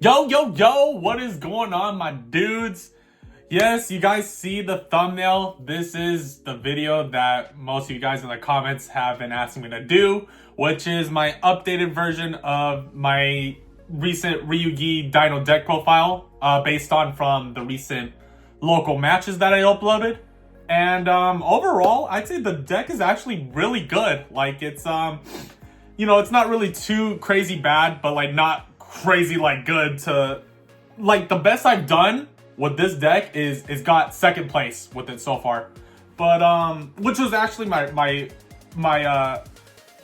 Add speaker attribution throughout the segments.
Speaker 1: Yo, what is going on, my dudes? Yes, you guys see the thumbnail. This is the video that most of you guys in the comments have been asking me to do, which is my updated version of my recent Ryu-Ge Dino deck profile, based on from the recent local matches that I uploaded. And overall, I'd say the deck is actually really good. Like, it's it's not really too crazy bad, but like not crazy like good to like the best I've done with this deck is got second place with it so far. But which was actually my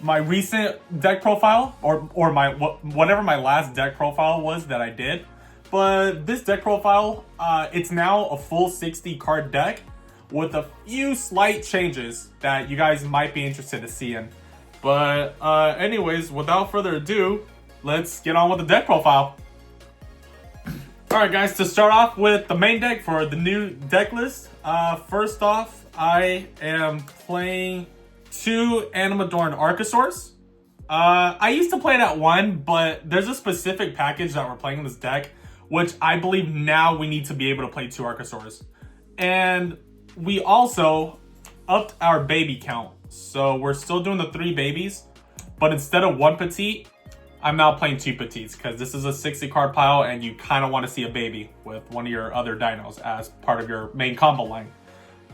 Speaker 1: recent deck profile or my whatever my last deck profile was that I did. But this deck profile, it's now a full 60 card deck with a few slight changes that you guys might be interested to see in. But anyways, without further ado, let's get on with the deck profile. Alright guys, to start off with the main deck for the new deck list, first off, I am playing 2 Animadorn Archosaurs. I used to play it at 1, but there's a specific package that we're playing in this deck, which I believe now we need to be able to play 2 Archosaurs. And we also upped our baby count. So we're still doing the 3 babies, but instead of 1 petite, I'm now playing 2 petites because this is a 60 card pile and you kind of want to see a baby with one of your other dinos as part of your main combo line.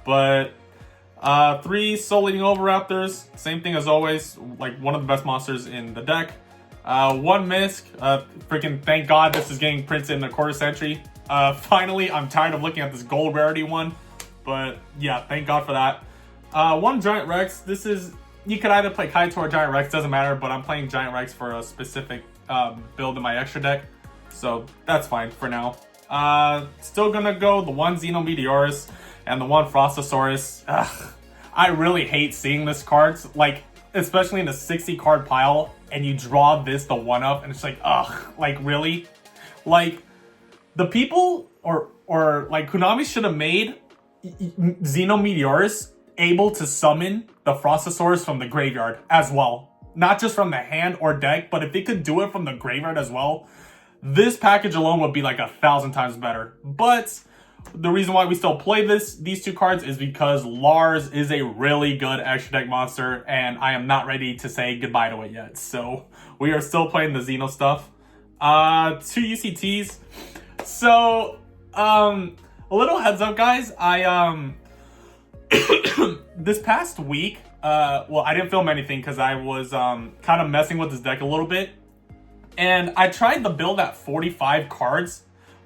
Speaker 1: But 3 Soul Eating Oviraptors, same thing as always, like one of the best monsters in the deck. 1 Misk, freaking thank God this is getting printed in a quarter century. Finally, I'm tired of looking at this gold rarity one, but yeah, thank God for that. 1 Giant Rex. This is, you could either play Kaito or Giant Rex, doesn't matter, but I'm playing Giant Rex for a specific build in my extra deck, so that's fine for now. Still gonna go the 1 Xenometeorus and the 1 Frostosaurus. Ugh, I really hate seeing this cards, like, especially in the 60 card pile, and you draw this the 1-up, and it's like, ugh, like, really? Like, the people, or like, Konami should have made Xenometeorus able to summon the Frostosaurus from the graveyard as well. Not just from the hand or deck, but if they could do it from the graveyard as well, this package alone would be like 1,000 times better. But the reason why we still play these 2 cards is because Lars is a really good extra deck monster, and I am not ready to say goodbye to it yet. So we are still playing the Xeno stuff. 2 UCTs. So, a little heads up, guys. This past week, well, I didn't film anything because I was kind of messing with this deck a little bit. And I tried the build at 45 cards,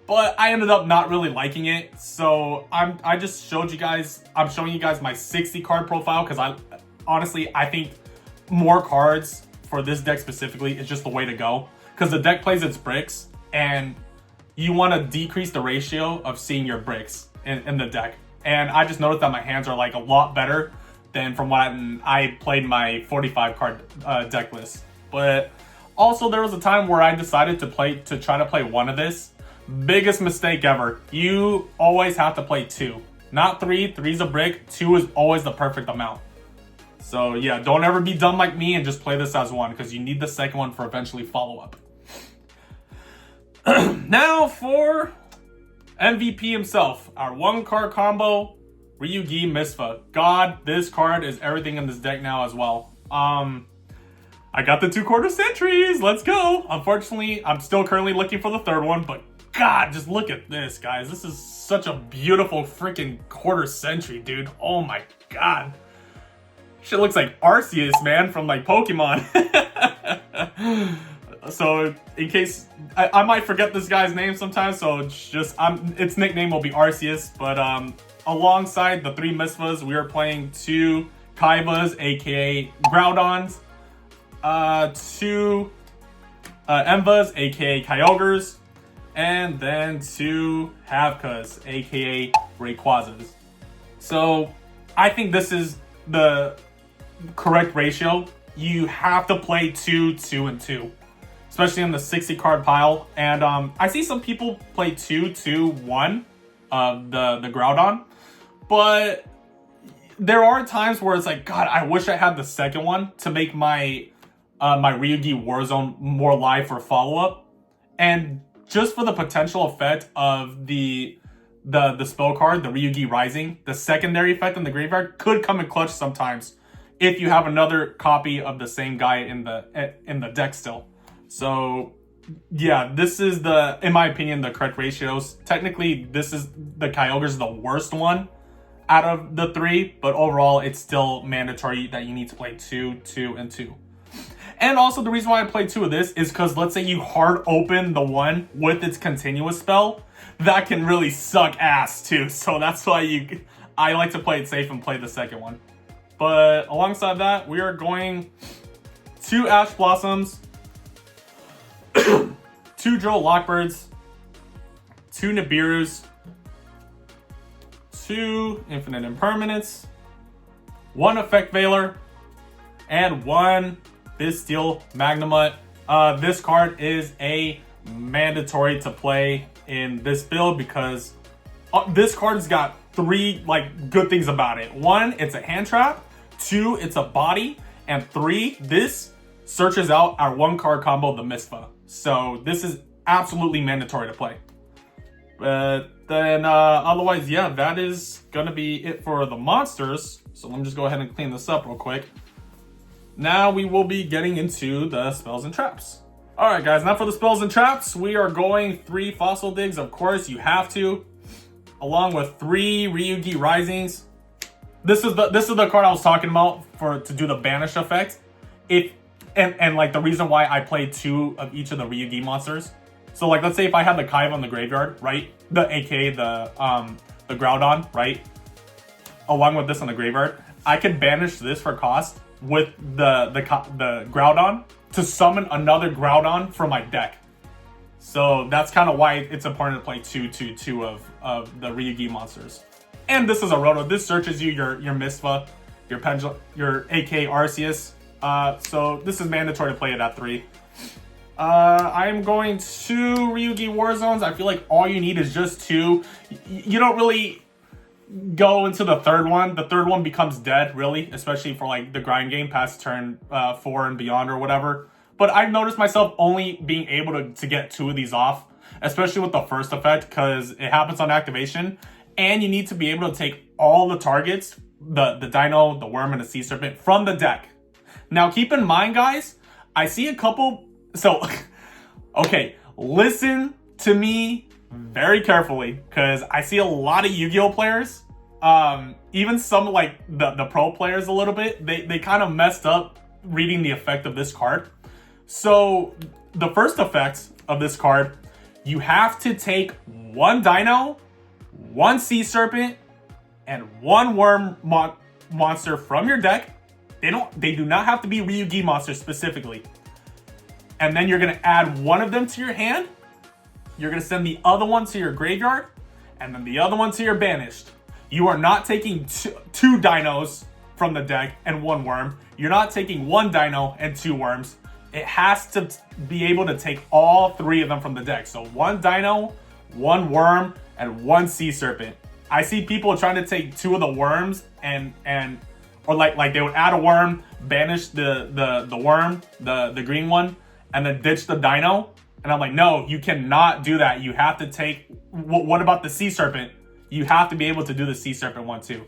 Speaker 1: but I ended up not really liking it. So I just showed you guys, I'm showing you guys my 60 card profile because I think more cards for this deck specifically is just the way to go. Because the deck plays its bricks and you want to decrease the ratio of seeing your bricks in the deck. And I just noticed that my hands are like a lot better than from when I played my 45 card deck list. But also there was a time where I decided to try to play 1 of this. Biggest mistake ever. You always have to play 2. Not 3. 3's a brick. 2 is always the perfect amount. So yeah, don't ever be dumb like me and just play this as 1 because you need the second one for eventually follow up. Now for MVP himself, our 1 card combo, Ryu-Ge Misfa. God, this card is everything in this deck now as well. I got the 2 quarter centuries, let's go. Unfortunately, I'm still currently looking for the 3rd one, but God, just look at this, guys. This is such a beautiful freaking quarter century, dude. Oh my God. Shit looks like Arceus, man, from like Pokemon. So in case I might forget this guy's name sometimes, so just its nickname will be Arceus. But alongside the 3 Misfas, we are playing 2 Kaibas, aka Groudons, 2 Emvas, aka Kyogres, and then 2 Havkas, aka Rayquazas. So I think this is the correct ratio. You have to play 2, 2, and 2. Especially in the 60 card pile. And I see some people play 2, 2, 1 of the Groudon. But there are times where it's like, God, I wish I had the second one to make my my Ryu-Ge Warzone more live for follow-up. And just for the potential effect of the spell card, the Ryu-Ge Rising, the secondary effect in the graveyard could come in clutch sometimes if you have another copy of the same guy in the deck still. So yeah, this is in my opinion, the correct ratios. Technically, this is the Kyogre's the worst one out of the 3, but overall, it's still mandatory that you need to play 2, 2, and 2. And also, the reason why I played 2 of this is because let's say you hard open the one with its continuous spell, that can really suck ass too. So that's why I like to play it safe and play the second one. But alongside that, we are going 2 Ash Blossoms, 2 Drill Lockbirds, 2 Nibirus, 2 Infinite Impermanence, 1 Effect Veiler, and 1 Steel Magnemite. This card is a mandatory to play in this build because this card's got 3 good things about it. 1, it's a hand trap. 2, it's a body. And 3, this searches out our 1-card combo, the Misfa. So this is absolutely mandatory to play. But then otherwise, yeah, that is gonna be it for the monsters. So let me just go ahead and clean this up real quick. Now we will be getting into the spells and traps. Alright guys, now for the spells and traps, we are going 3 Fossil Digs, of course, you have to. Along with 3 Ryu-Ge Risings. This is the card I was talking about to do the banish effect. And like the reason why I played 2 of each of the Ryu-Ge monsters. So like let's say if I had the Kaiba in the graveyard, right? The Groudon, right? Along with this in the graveyard, I could banish this for cost with the Groudon to summon another Groudon from my deck. So that's kind of why it's important to play 2 of the Ryu-Ge monsters. And this is a Roto. This searches you your Misfa, your Pendulum, your AK Arceus. So this is mandatory to play it at 3. I'm going 2 Ryu-Ge Warzones. I feel like all you need is just 2. You don't really go into the 3rd one. The 3rd one becomes dead, really, especially for like the grind game past turn 4 and beyond or whatever. But I've noticed myself only being able to get 2 of these off, especially with the first effect, because it happens on activation. And you need to be able to take all the targets, the Dino, the Worm, and the Sea Serpent from the deck. Now, keep in mind, guys, I see a couple... So, okay, listen to me very carefully, because I see a lot of Yu-Gi-Oh players, even some like the pro players a little bit, they kind of messed up reading the effect of this card. So, the first effect of this card, you have to take 1 Dino, 1 Sea Serpent, and 1 Worm monster from your deck. They do not have to be Ryu-Ge monsters specifically. And then you're gonna add 1 of them to your hand. You're gonna send the other one to your graveyard, and then the other one to your banished. You are not taking 2 Dinos from the deck and 1 Worm. You're not taking 1 Dino and 2 Worms. It has to be able to take all 3 of them from the deck. So 1 Dino, 1 Worm, and 1 Sea Serpent. I see people trying to take 2 of the Worms or like they would add a Worm, banish the Worm, the green one, and then ditch the Dino. And I'm like, no, you cannot do that. You have to take, what about the Sea Serpent? You have to be able to do the Sea Serpent one too.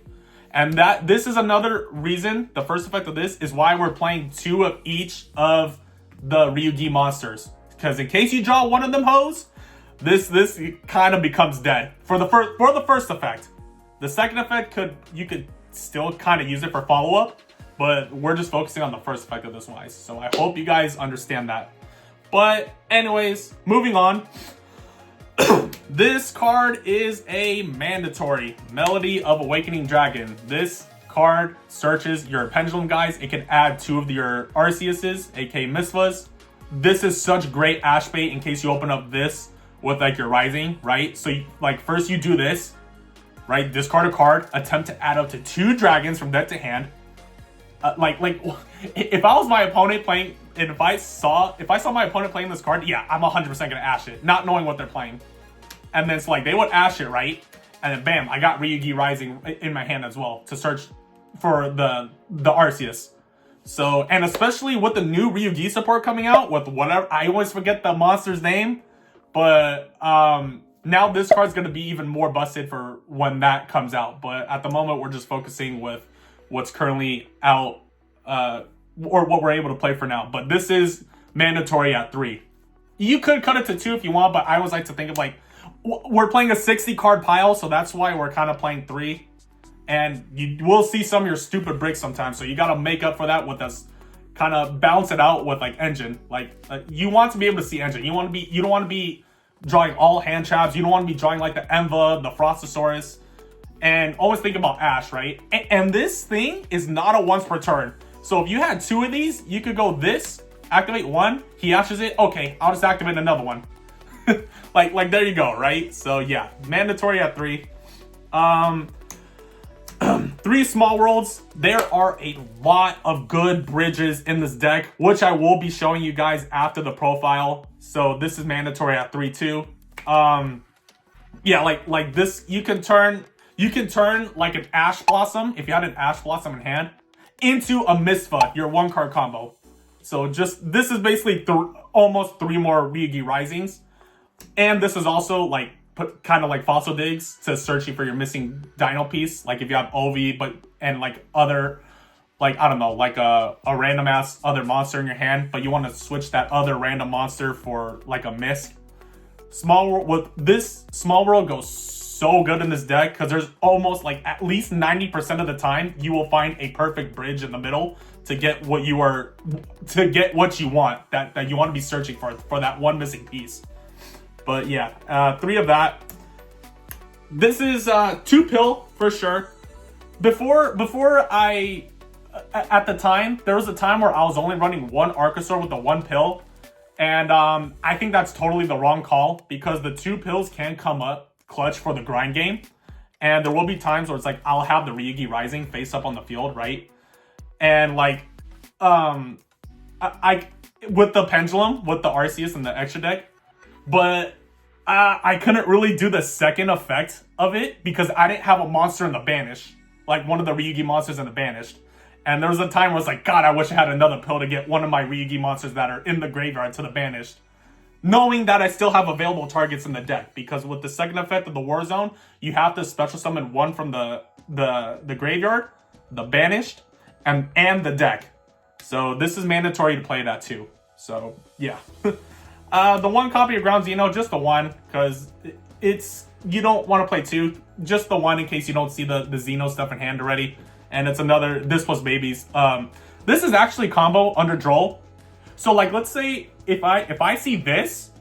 Speaker 1: And this is another reason, the first effect of this is why we're playing 2 of each of the Ryu-Ge monsters. Because in case you draw 1 of them hoes, this kind of becomes dead for the first effect. The second effect you could still kind of use it for follow-up, but we're just focusing on the first effect of this one. So I hope you guys understand that. But anyways, moving on. This card is a mandatory Melody of Awakening Dragon. This card searches your Pendulum guys. It can add 2 of your Arceuses, aka Misfas. This is such great Ash bait in case you open up this with like your Rising, right? So first you do this, right? Discard a card, attempt to add up to 2 dragons from deck to hand. If I was my opponent playing, and if I saw my opponent playing this card, yeah, I'm 100% gonna Ash it, not knowing what they're playing. And then it's like they would Ash it, right? And then bam, I got Ryu-Ge Rising in my hand as well to search for the Arceus. So, and especially with the new Ryu-Ge support coming out with whatever, I always forget the monster's name, But now this card's going to be even more busted for when that comes out. But at the moment, we're just focusing with what's currently out, or what we're able to play for now. But this is mandatory at 3. You could cut it to 2 if you want, but I always like to think of like, we're playing a 60 card pile, so that's why we're kind of playing 3. And you will see some of your stupid bricks sometimes, so you got to make up for that with us. Kind of balance it out with like engine. Like you want to be able to see engine. You don't want to be drawing all hand traps. You don't want to be drawing like the Enva, the Frostosaurus, and always think about Ash, right? And this thing is not a once per turn. So if you had 2 of these, you could go this, activate 1, he ashes it. Okay, I'll just activate another one. like there you go, right? So yeah, mandatory at 3. 3 small worlds. There are a lot of good bridges in this deck, which I will be showing you guys after the profile. So this is mandatory at 3 too. Yeah, like this, you can turn like an Ash Blossom, if you had an Ash Blossom in hand, into a Mistfa, your 1-card combo. So just, this is basically almost 3 more Ryu-Ge Risings. And this is also like, kind of like Fossil Digs to searching for your missing Dino piece. Like if you have Ovi, and like other, like, I don't know, like a random ass other monster in your hand, but you want to switch that other random monster for like a Mist. Small world goes so good in this deck because there's almost like at least 90% of the time you will find a perfect bridge in the middle to get what you want, that you want to be searching for that one missing piece. But yeah, 3 of that. This is 2 pill for sure. Before at the time, there was a time where I was only running 1 Archosaur with the 1 pill. And I think that's totally the wrong call because the 2 pills can come up clutch for the grind game. And there will be times where it's like, I'll have the Ryu-Ge Rising face up on the field, right? And like, I with the Pendulum, with the Arceus and the extra deck, but I couldn't really do the second effect of it because I didn't have a monster in the Banished, like one of the Ryu-Ge monsters in the Banished. And there was a time where it's like, God, I wish I had another pill to get one of my Ryu-Ge monsters that are in the graveyard to the Banished, knowing that I still have available targets in the deck. Because with the second effect of the War Zone, you have to special summon 1 from the graveyard, the Banished, and the deck. So this is mandatory to play that too. So yeah. The 1 copy of Ground Dino, just the 1, because you don't want to play 2, just the 1 in case you don't see the Xeno stuff in hand already. And it's another, this plus babies. This is actually combo under Droll. So like, let's say if I see this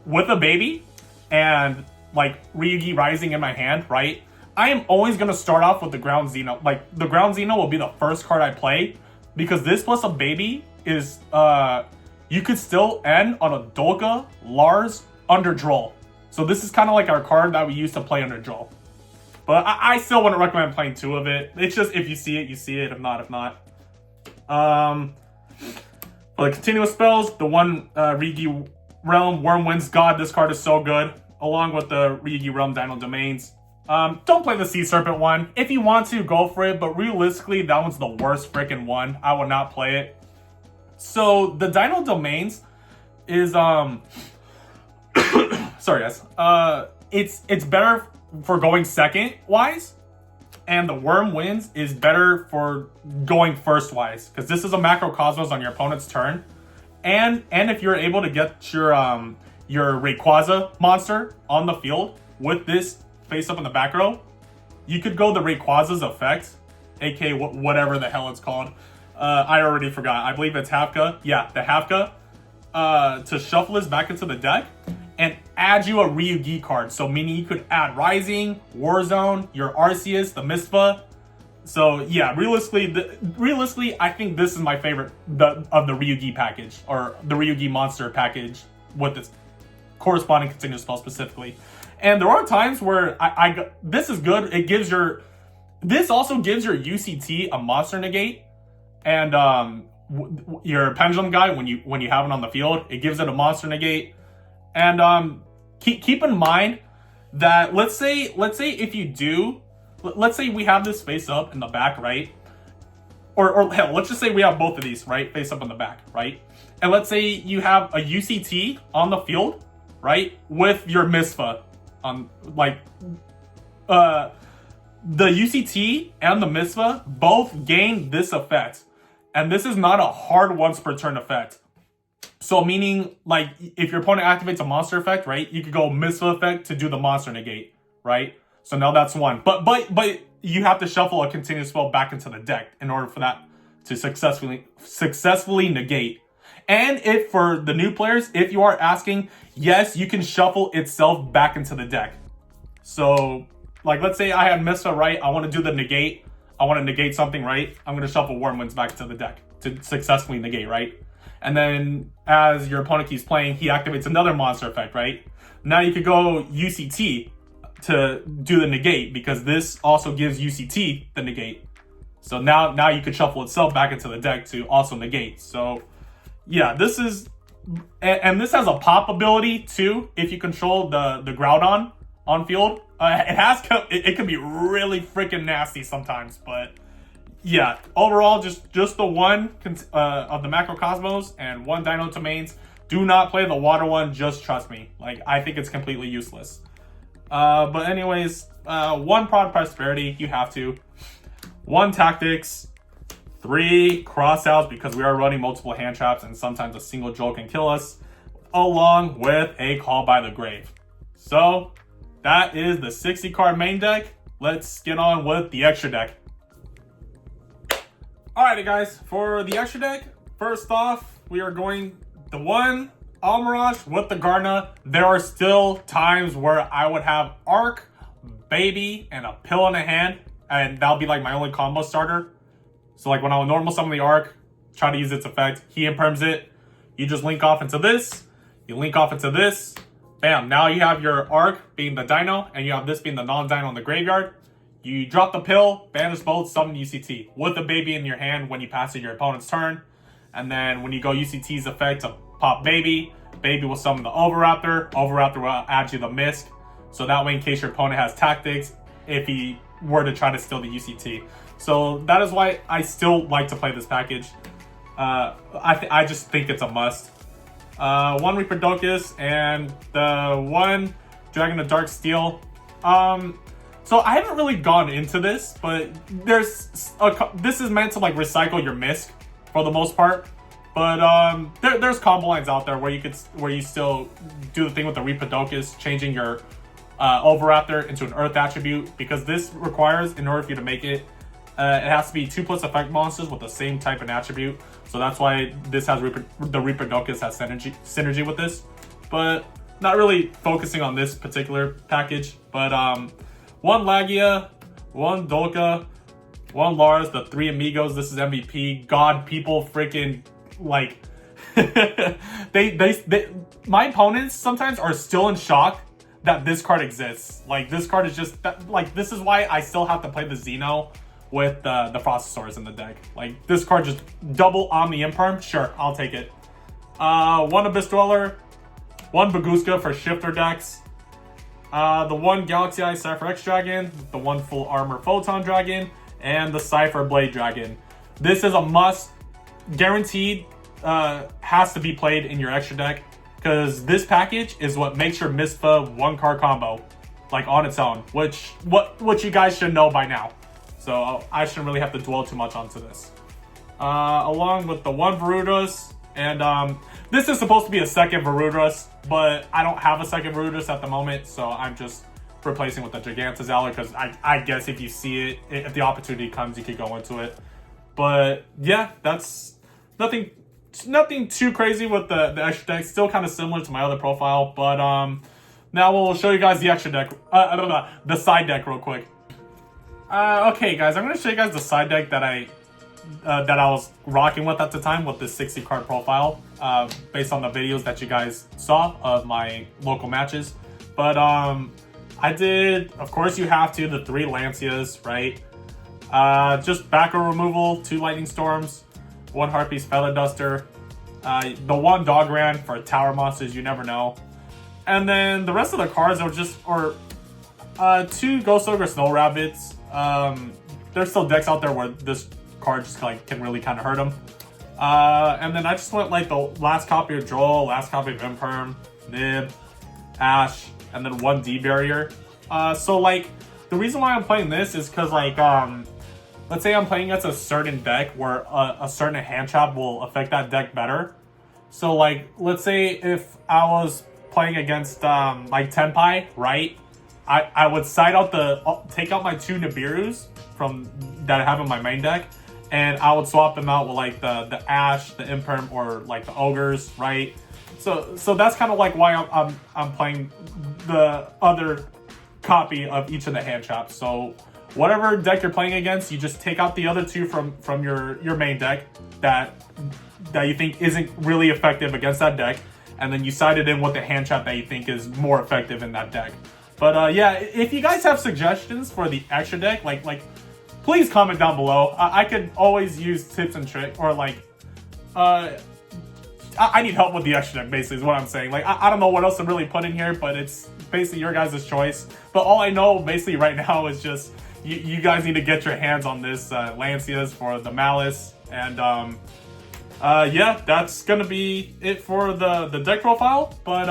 Speaker 1: with a baby and like Ryu-Ge Rising in my hand, right? I am always going to start off with the Ground Xeno. Like the Ground Xeno will be the first card I play because this plus a baby is, you could still end on a Dolka, Lars, under Droll. So this is kind of like our card that we use to play under Droll. But I still wouldn't recommend playing 2 of it. It's just, if you see it, you see it. If not, if not. For the continuous spells, the 1 Ryu-Ge Realm, Wormwind's God, this card is so good. Along with the Ryu-Ge Realm Dino Domains. Don't play the Sea Serpent one. If you want to, go for it. But realistically, that one's the worst freaking one. I would not play it. So, the Dino Domains is, sorry guys. It's better for going second wise, and the Wormwinds is better for going first wise, because this is a Macrocosmos on your opponent's turn, and if you're able to get your Rayquaza monster on the field with this face up in the back row, you could go the Rayquaza's effect, aka whatever the hell it's called. I already forgot. I believe it's Hafka. Yeah, the Hafka, to shuffle this back into the deck and add you a Ryu-Ge card. So meaning you could add Rising, Warzone, your Arceus, the Mistfa. So yeah, realistically, I think this is my favorite of the Ryu-Ge package, or the Ryu-Ge monster package with its corresponding continuous spell specifically. And there are times where this is good. This also gives your UCT a monster negate, and your Pendulum guy, when you have it on the field, it gives it a monster negate. And keep in mind that let's say if you do, let's say we have this face up in the back, right? Or hell, let's just say we have both of these, right? Face up in the back, right? And let's say you have a UCT on the field, right? With your Misfa. Like, the UCT and the Misfa both gain this effect. And this is not a hard once per turn effect. So meaning, like, if your opponent activates a monster effect, right, you could go Misfa effect to do the monster negate, right? So now that's one. But you have to shuffle a continuous spell back into the deck in order for that to successfully negate. And if for the new players, if you are asking, yes, you can shuffle itself back into the deck. So, like, let's say I have Misfa, right? I want to do the negate. I want to negate something, right? I'm going to shuffle Wormwinds back into the deck to successfully negate, right? And then as your opponent keeps playing, he activates another monster effect, right? Now you could go UCT to do the negate because this also gives UCT the negate. So now you could shuffle itself back into the deck to also negate. So yeah, this is, and this has a pop ability too. If you control the Groudon on field, it can be really freaking nasty sometimes. But yeah, overall, just the one of the Macrocosmos and one Dino Domains. Do not play the water one. Just trust me. Like, I think it's completely useless. But anyways, one Prod Prosperity, you have to. One Tactics. 3 Crossouts, because we are running multiple hand traps and sometimes a single Jolt can kill us. Along with a Call by the Grave. So, that is the 60 card main deck. Let's get on with the extra deck. Alrighty guys, for the extra deck, first off, we are going the one Almirage with the Garna. There are still times where I would have Arc, Baby, and a Pill in a hand, and that'll be like my only combo starter. So like when I would normal summon the Arc, try to use its effect, he imperms it, you just link off into this, you link off into this, bam, now you have your Arc being the Dino, and you have this being the non-Dino in the graveyard. You drop the Pill, banish both, summon UCT with the Baby in your hand when you pass it your opponent's turn. And then when you go UCT's effect to pop Baby, Baby will summon the Oviraptor. Oviraptor will add you the Misk. So that way, in case your opponent has Tactics, if he were to try to steal the UCT. So that is why I still like to play this package. I just think it's a must. One Reaper-Docus and the one Dragon of Dark Steel. So I haven't really gone into this, but this is meant to like recycle your Misk for the most part. But there's combo lines out there where you still do the thing with the Reaper-Docus, changing your Oviraptor into an Earth attribute, because this requires, in order for you to make it, it has to be 2+ effect monsters with the same type and attribute. So that's why this has the Reaper-Docus has synergy with this. But not really focusing on this particular package. But one Lagia, one Dolka, one Lars, the 3 Amigos. This is MVP. God, people freaking like my opponents sometimes are still in shock that this card exists. Like, this card is just like, this is why I still have to play the Xeno with the Frostosaurus in the deck. Like, this card just double Omni Imperm. Sure, I'll take it. One Abyss Dweller, one Baguska for shifter decks. The one Galaxy Eye Cypher X Dragon, the one Full Armor Photon Dragon, and the Cypher Blade Dragon. This is a must, guaranteed, has to be played in your extra deck, because this package is what makes your Misfa 1-card combo, like, on its own, which you guys should know by now. So I shouldn't really have to dwell too much onto this. Along with the one Varudus, and this is supposed to be a second Varudus, but I don't have a second Varudus at the moment, so I'm just replacing with the Gigantazala, because I guess if you see it, if the opportunity comes, you could go into it. But yeah, that's nothing too crazy with the extra deck. Still kind of similar to my other profile, but now we'll show you guys the extra deck, the side deck real quick. Okay guys, I'm going to show you guys the side deck that I was rocking with at the time with this 60 card profile, based on the videos that you guys saw of my local matches. But I did, of course you have to, the 3 Lancias, right? Just back row removal, 2 Lightning Storms, 1 Harpies Feather Duster, the 1 Dogran for tower monsters, you never know. And then the rest of the cards are just, 2 Ghost Ogre Snow Rabbits. There's still decks out there where this card just like can really kind of hurt them. And then I just went like the last copy of Droll, last copy of Imperm, Nib, Ash, and then 1 D barrier. So like, the reason why I'm playing this is because like, let's say I'm playing against a certain deck where a certain hand trap will affect that deck better. So like, let's say if I was playing against like Tenpai, right? I would side out take out my 2 Nibirus from that I have in my main deck, and I would swap them out with like the Ash, the Imperm, or like the Ogres, right? So that's kind of like why I'm playing the other copy of each of the hand traps. So whatever deck you're playing against, you just take out the other 2 from your main deck that you think isn't really effective against that deck, and then you side it in with the hand trap that you think is more effective in that deck. But yeah, if you guys have suggestions for the extra deck, like please comment down below. I could always use tips and tricks, or like I need help with the extra deck, basically, is what I'm saying. Like, I don't know what else to really put in here, but it's basically your guys' choice. But all I know, basically, right now is just you guys need to get your hands on this Lancias for the Malice. And, yeah, that's gonna be it for the deck profile. But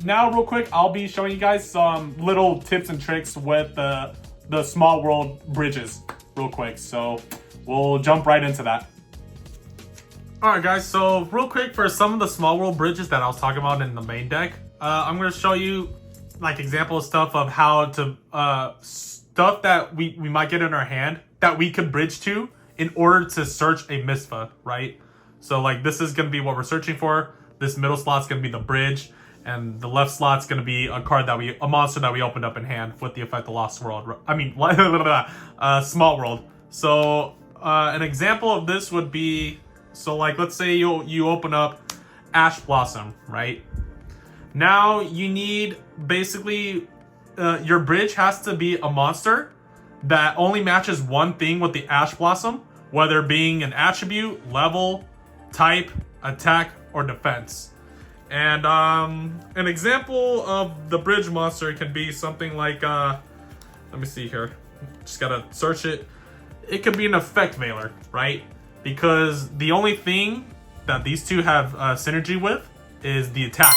Speaker 1: now, real quick, I'll be showing you guys some little tips and tricks with the Small World bridges, real quick. So we'll jump right into that. Alright guys, so real quick, for some of the Small World bridges that I was talking about in the main deck, I'm going to show you like example stuff of how to, stuff that we might get in our hand that we could bridge to in order to search a Misfa, right? So like, this is going to be what we're searching for. This middle slot's going to be the bridge, and the left slot's going to be a monster that we opened up in hand with the effect of Lost World. I mean, Small World. So an example of this would be, so like, let's say you open up Ash Blossom, right? Now you need basically, your bridge has to be a monster that only matches one thing with the Ash Blossom, whether being an attribute, level, type, attack, or defense. And an example of the bridge monster can be something like, let me see here, just gotta search it. It could be an Effect Veiler, right? Because the only thing that these 2 have synergy with is the attack,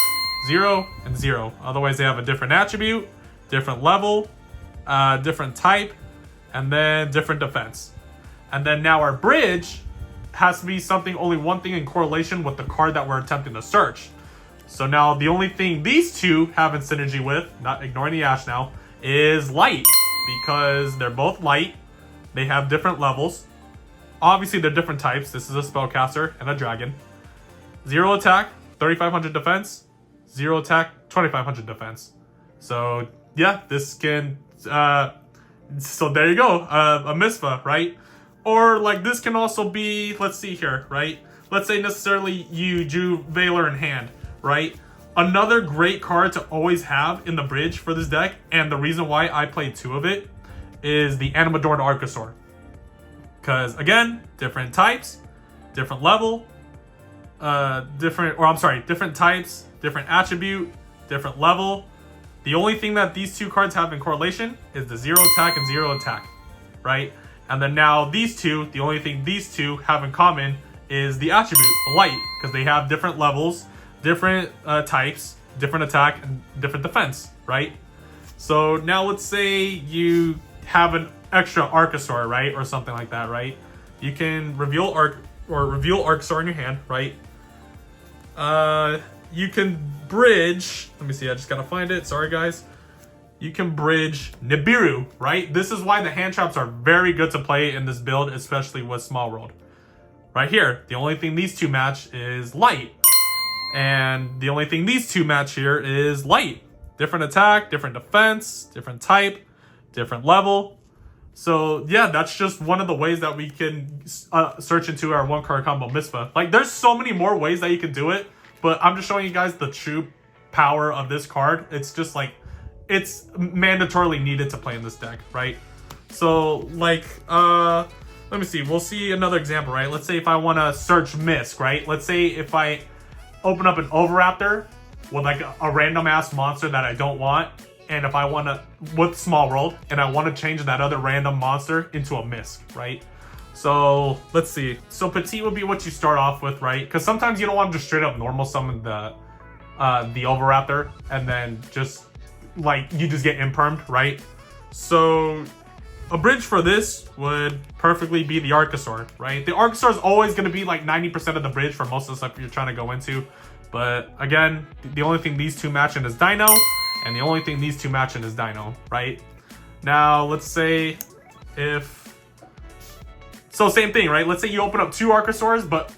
Speaker 1: 0 and 0. Otherwise, they have a different attribute, different level, different type, and then different defense. And then now our bridge has to be only one thing in correlation with the card that we're attempting to search. So now the only thing these 2 have in synergy with, not ignoring the Ash now, is light. Because they're both light, they have different levels. Obviously, they're different types. This is a spellcaster and a dragon. 0 attack, 3,500 defense. 0 attack, 2,500 defense. So yeah, this can. So there you go, a Misfa, right? Or like, this can also be. Let's see here, right? Let's say necessarily you drew Veiler in hand, right? Another great card to always have in the bridge for this deck, and the reason why I played 2 of it, is the Animadorn Archosaur. Because again, different types, different level, different types, different attribute, different level. The only thing that these 2 cards have in correlation is the 0 attack and 0 attack, right? And then now these 2, the only thing these 2 have in common is the attribute, the light, because they have different levels, different types, different attack, and different defense, right? So now let's say you have an extra Archosaur, right, or something like that, right? You can reveal Archosaur in your hand, right? You can bridge. Let me see. I just gotta find it. Sorry, guys. You can bridge Nibiru, right? This is why the hand traps are very good to play in this build, especially with Small World. Right here, the only thing these 2 match is light, and the only thing these 2 match here is light. Different attack, different defense, different type, different level. So yeah, that's just one of the ways that we can search into our 1-card combo Misfa. Like, there's so many more ways that you can do it, but I'm just showing you guys the true power of this card. It's just like, it's mandatorily needed to play in this deck, right? So like, let me see. We'll see another example, right? Let's say if I want to search Misk, right? Let's say if I open up an Oviraptor with like a random ass monster that I don't want, and if I want to, with Small World, and I want to change that other random monster into a Misk, right? So let's see. So Petit would be what you start off with, right? Because sometimes you don't want to just straight up normal summon the the Oviraptor, and then just like you just get impermed, right? So a bridge for this would perfectly be the Archosaur, right? The Archosaur is always going to be like 90% of the bridge for most of the stuff you're trying to go into. But again, the only thing these two match in is Dino, and the only thing these two match in is Dino, right? Now, let's say if... So same thing, right? Let's say you open up 2 Archosaurs, but...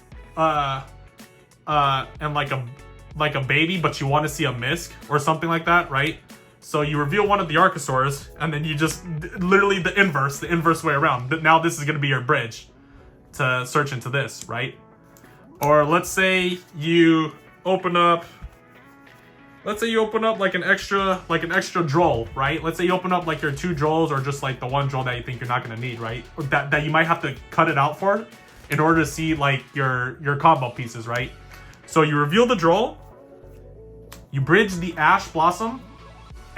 Speaker 1: and like a baby, but you want to see a Misk or something like that, right? So you reveal one of the Archosaurs, and then you just literally the inverse way around. Now this is going to be your bridge to search into this, right? Or let's say you open up like an extra droll, right? Let's say you open up like your 2 drolls, or just like the 1 droll that you think you're not going to need, right? Or that you might have to cut it out for in order to see like your combo pieces, right? So you reveal the droll, you bridge the Ash Blossom,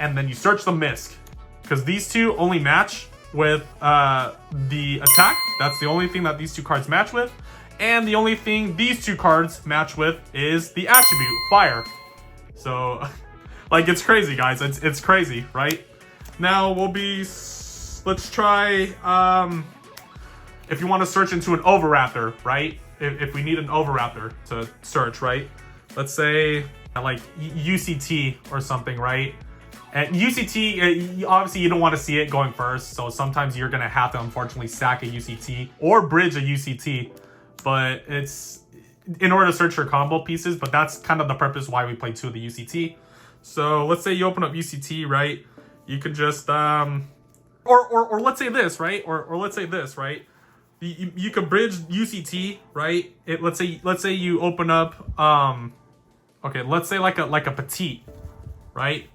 Speaker 1: and then you search the Misk, because these two only match with the attack. That's the only thing that these 2 cards match with, and the only thing these 2 cards match with is the attribute Fire. So like, it's crazy, guys. It's crazy, right? Now let's try if you want to search into an Oviraptor, right? If we need an Oviraptor to search, right? Let's say like UCT or something, right? And UCT, obviously you don't want to see it going first, so sometimes you're going to have to unfortunately sack a UCT or bridge a UCT, but it's in order to search your combo pieces, but that's kind of the purpose why we play 2 of the UCT. So let's say you open up UCT, right? You could just, or let's say this, right? Or let's say this, right? You could bridge UCT, right? Let's say you open up, okay, let's say like a Petite, right?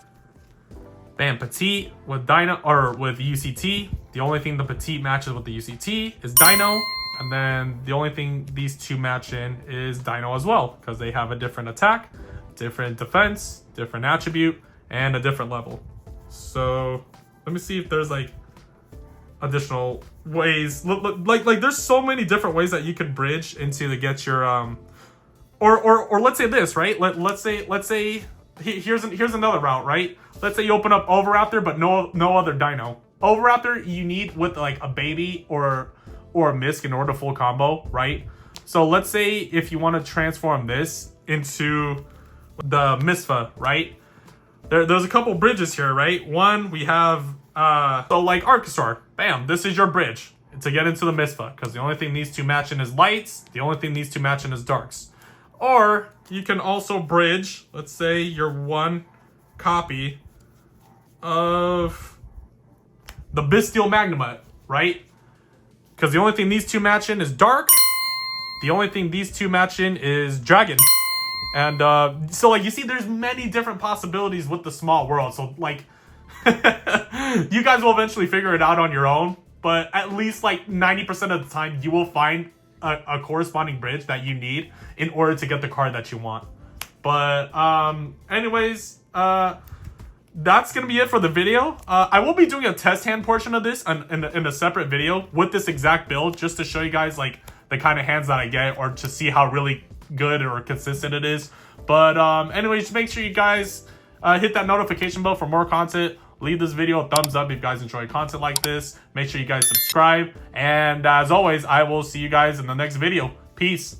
Speaker 1: Bam, Petite with Dino, or with UCT. The only thing the Petite matches with the UCT is Dino. And then the only thing these 2 match in is Dino as well, because they have a different attack, different defense, different attribute, and a different level. So let me see if there's like additional ways. Like there's so many different ways that you could bridge into to get your or let's say this, right? Let's say here's another route, right? Let's say you open up Oviraptor, but no other Dino. Oviraptor you need with like a baby or a Misk in order to full combo, right? So let's say if you want to transform this into the Misfa, right? There's a couple bridges here, right? One, we have so like Archosaur, bam, this is your bridge to get into the Misfa, because the only thing these 2 match in is lights, the only thing these 2 match in is darks. Or you can also bridge, let's say your 1 copy of the Bestial Magnemite, right? Because the only thing these 2 match in is dark. The only thing these 2 match in is dragon. And so like you see, there's many different possibilities with the small world. So like you guys will eventually figure it out on your own. But at least like 90% of the time you will find a corresponding bridge that you need in order to get the card that you want. But anyways, that's gonna be it for the video. I will be doing a test hand portion of this in a separate video with this exact build, just to show you guys like the kind of hands that I get, or to see how really good or consistent it is. But anyways, just make sure you guys hit that notification bell for more content. Leave this video a thumbs up if you guys enjoy content like this. Make sure you guys subscribe, and as always, I will see you guys in the next video. Peace.